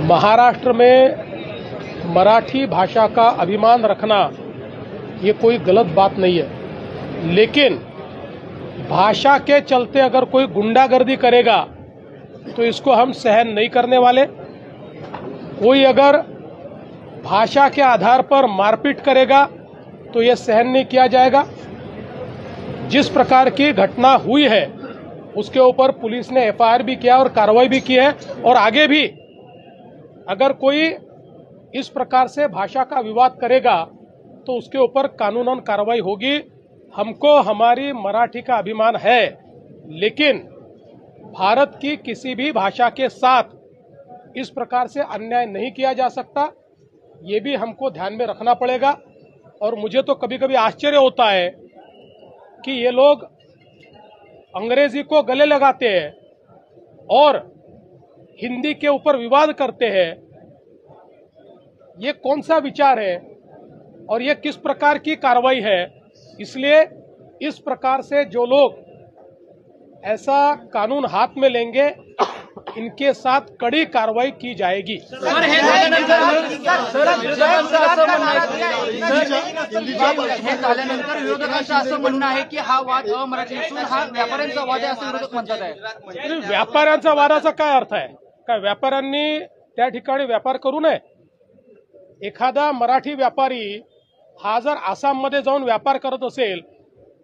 महाराष्ट्र में मराठी भाषा का अभिमान रखना ये कोई गलत बात नहीं है, लेकिन भाषा के चलते अगर कोई गुंडागर्दी करेगा तो इसको हम सहन नहीं करने वाले। कोई अगर भाषा के आधार पर मारपीट करेगा तो ये सहन नहीं किया जाएगा। जिस प्रकार की घटना हुई है उसके ऊपर पुलिस ने एफआईआर भी किया और कार्रवाई भी की है, और आगे भी अगर कोई इस प्रकार से भाषा का विवाद करेगा तो उसके ऊपर कानूनन कार्रवाई होगी। हमको हमारी मराठी का अभिमान है, लेकिन भारत की किसी भी भाषा के साथ इस प्रकार से अन्याय नहीं किया जा सकता, ये भी हमको ध्यान में रखना पड़ेगा। और मुझे तो कभी कभी आश्चर्य होता है कि ये लोग अंग्रेजी को गले लगाते हैं और हिंदी के ऊपर विवाद करते हैं। ये कौन सा विचार है और ये किस प्रकार की कार्रवाई है? इसलिए इस प्रकार से जो लोग ऐसा कानून हाथ में लेंगे इनके साथ कड़ी कार्रवाई की जाएगी। झाल्यानंतर विरोधकांचं असं म्हणणं आहे की हा वाद अमराठी असून हा व्यापाऱ्यांचा वाद आहे असं विरोधक म्हणतात आहे। व्यापाऱ्यांचा वादाचा काय अर्थ आहे? काय व्यापाऱ्यांनी त्या ठिकाणी व्यापार करू नये? एखादा मराठी व्यापारी हा जर आसाममध्ये जाऊन व्यापार करत असेल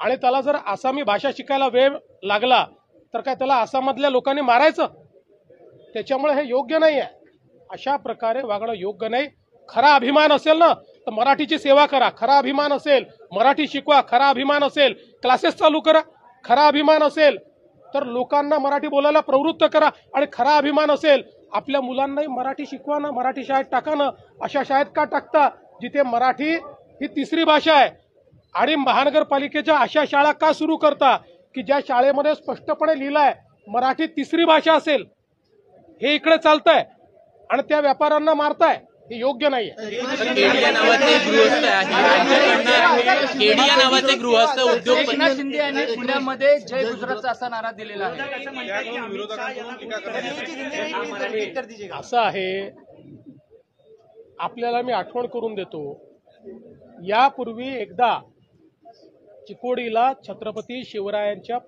आणि त्याला जर आसामी भाषा शिकायला वेळ लागला तर काय त्याला आसाममधल्या लोकांनी मारायचं? त्याच्यामुळे हे योग्य नाही आहे। अशा प्रकारे वागणं योग्य नाही। खरा अभिमान असेल ना तर मराठीची सेवा करा, खरा अभिमान असेल मराठी शिकवा, खरा अभिमान असेल क्लासेस चालू करा, खरा अभिमान असेल तर लोकांना मराठी बोलायला प्रवृत्त करा, आणि खरा अभिमान असेल आपल्या मुलांनाही मराठी शिकवा ना, मराठी शाळेत टाका ना। अशा शाळेत का टाकता जिथे मराठी ही तिसरी भाषा आहे? आणि महानगरपालिकेच्या अशा शाळा का सुरू करता की ज्या शाळेमध्ये स्पष्टपणे लिहिलंय मराठी तिसरी भाषा असेल? हे इकडे चालतंय आणि त्या व्यापाऱ्यांना मारताय, हे योग्य नाहीये। केडिया नावाचे गृहस्थ उद्योगपती एकनाथ शिंदे यांनी पुण्यामध्ये जय गुजरातचा असा नारा दिलेला आहे। असं आहे, आपल्याला मी आठवण करून देतो, यापूर्वी एकदा चिकोडीला छत्रपती शिवरायांच्या